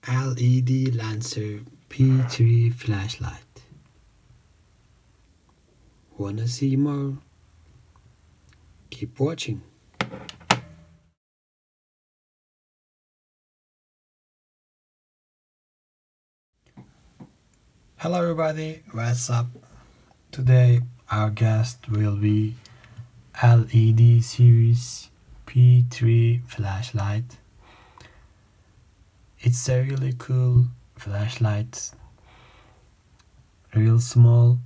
Ledlenser P3 flashlight. Wanna see more? Keep watching. Hello everybody, what's up? Today our guest will be LED series P3 flashlight. It's a really cool flashlight, real small.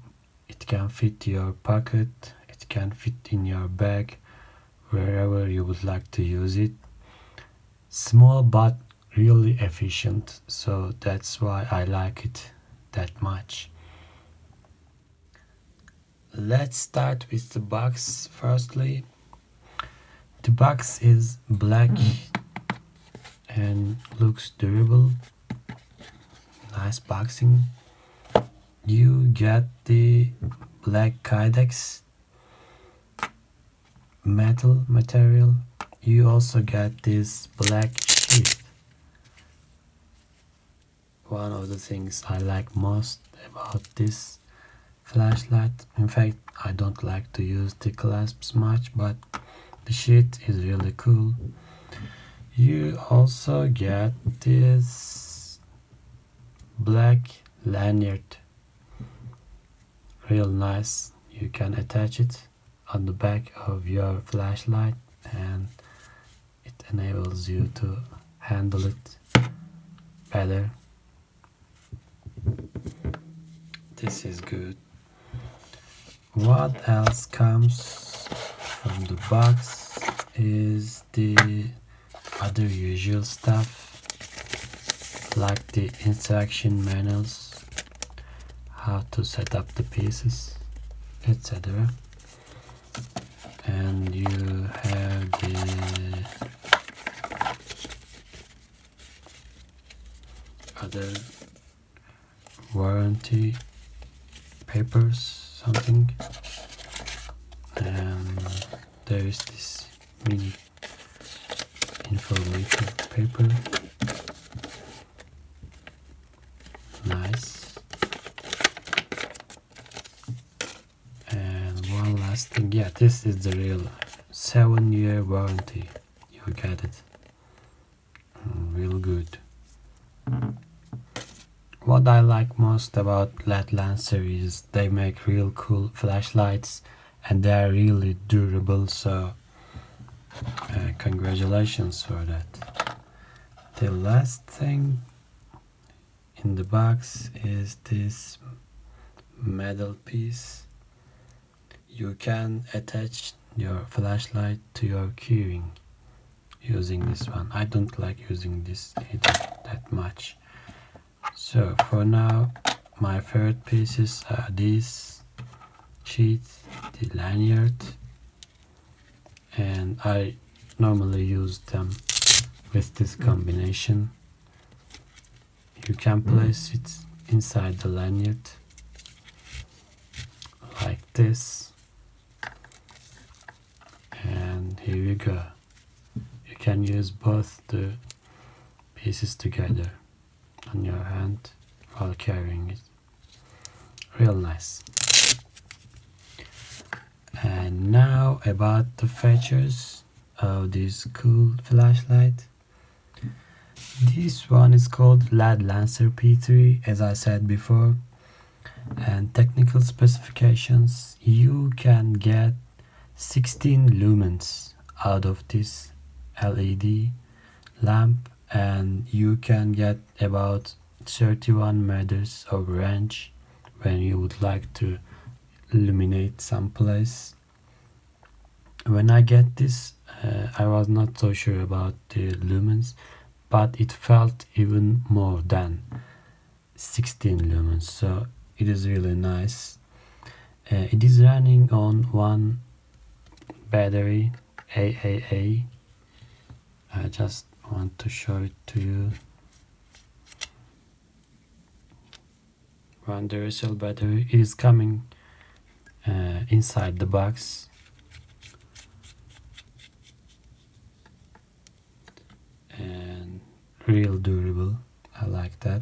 It can fit your pocket, it can fit in your bag, wherever you would like to use it. Small but really efficient, so that's why I like it that much. Let's start with the box firstly. The box is black and looks durable. Nice boxing. You get the black kydex metal material. You also get this black sheath. One of the things I like most about this flashlight, in fact I don't like to use the clasps much, but the sheath is really cool. You also get this black lanyard, real nice. You can attach it on the back of your flashlight and it enables you to handle it better. This is good. What else comes from the box is the other usual stuff, like the instruction manuals, how to set up the pieces, etc. And you have the other warranty papers, something, and there is this mini information paper. Nice. And one last thing, yeah, this is the real 7-year warranty. You get it. Real good. What I like most about Ledlenser is they make real cool flashlights and they are really durable, so congratulations for that. The last thing in the box is this metal piece. You can attach your flashlight to your keyring using this one. I don't like using this either that much. So for now, my favorite pieces are these sheets, the lanyard, and I normally use them with this combination. You can place it inside the lanyard like this, and here you go. You can use both the pieces together on your hand while carrying it. Real nice. And now about the features of this cool flashlight. This one is called Ledlenser P3, as I said before. And technical specifications, you can get 16 lumens out of this LED lamp, and you can get about 31 meters of range when you would like to illuminate some place. When I get this, I was not so sure about the lumens, but it felt even more than 16 lumens, so it is really nice. It is running on one battery, AAA. I just want to show it to you. One Duracell battery. It is coming inside the box. And real durable, I like that.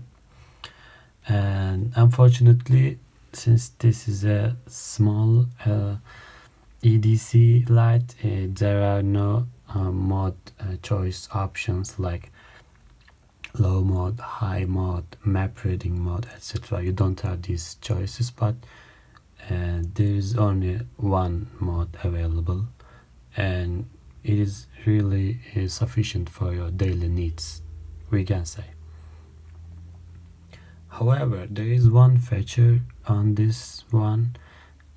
And unfortunately, since this is a small EDC light, there are no mode choice options like low mode, high mode, map reading mode, etc. You don't have these choices, but there is only one mode available, and it is really sufficient for your daily needs, we can say. However, there is one feature on this one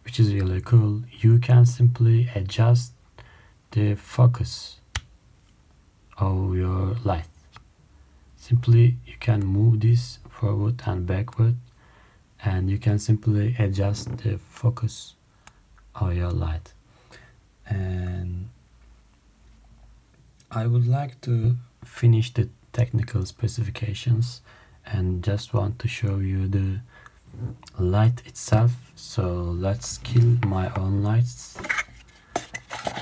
which is really cool. You can simply adjust the focus of your light. Simply you can move this forward and backward, and you can simply adjust the focus of your light. And I would like to finish the technical specifications and just want to show you the light itself. So let's kill my own lights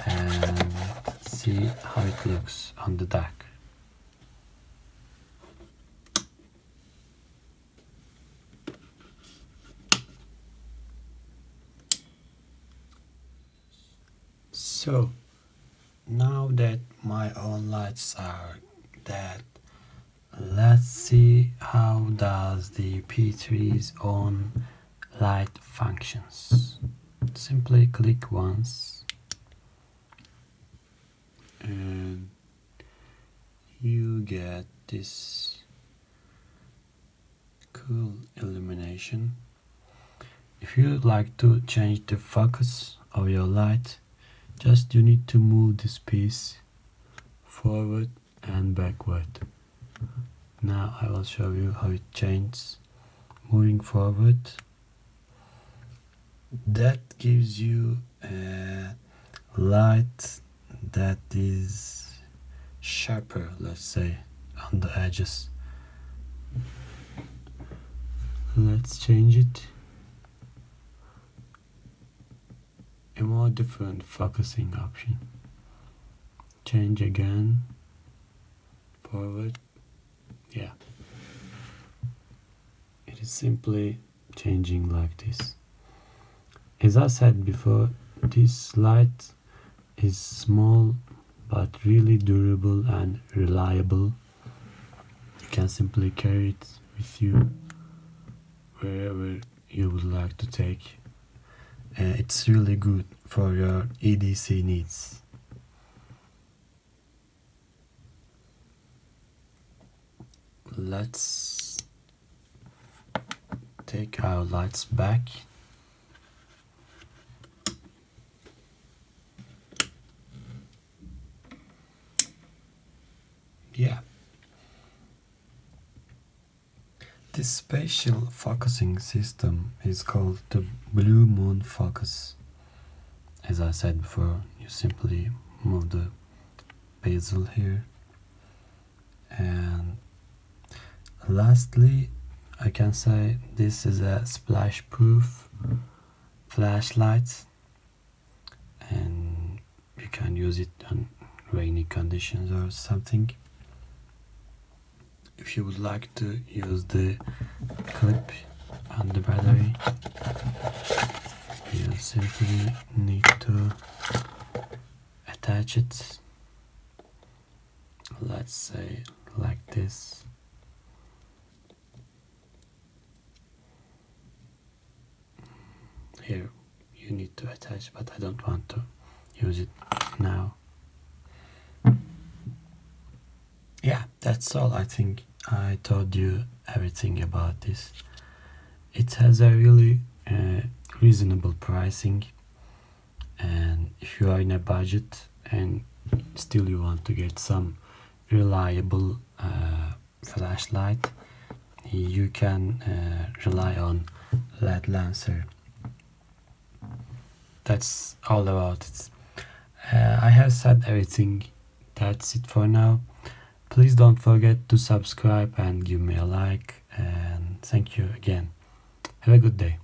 and see how it looks on the dark. So now that my own lights are dead, let's see how does the P3's own light functions. Simply click once and you get this cool illumination. If you'd like to change the focus of your light, just you need to move this piece forward and backward. Now I will show you how it changes. Moving forward, that gives you a light that is sharper, let's say, on the edges. Let's change it. A more different focusing option. Change again, forward. Yeah, it is simply changing like this. As I said before, this light is small but really durable and reliable. You can simply carry it with you wherever you would like to take. It's really good for your EDC needs. Let's take our lights back. Yeah. This spatial focusing system is called the Blue Moon Focus. As I said before, you simply move the bezel here. And lastly, I can say this is a splash-proof flashlight, and you can use it on rainy conditions or something. If you would like to use the clip on the battery, you simply need to attach it, let's say like this. Here you need to attach, but I don't want to use it now. Yeah, that's all. I think I told you everything about this. It has a really reasonable pricing, and if you are in a budget and still you want to get some reliable flashlight, you can rely on Ledlenser. That's all about it. I have said everything. That's it for now. Please don't forget to subscribe and give me a like, and thank you again. Have a good day.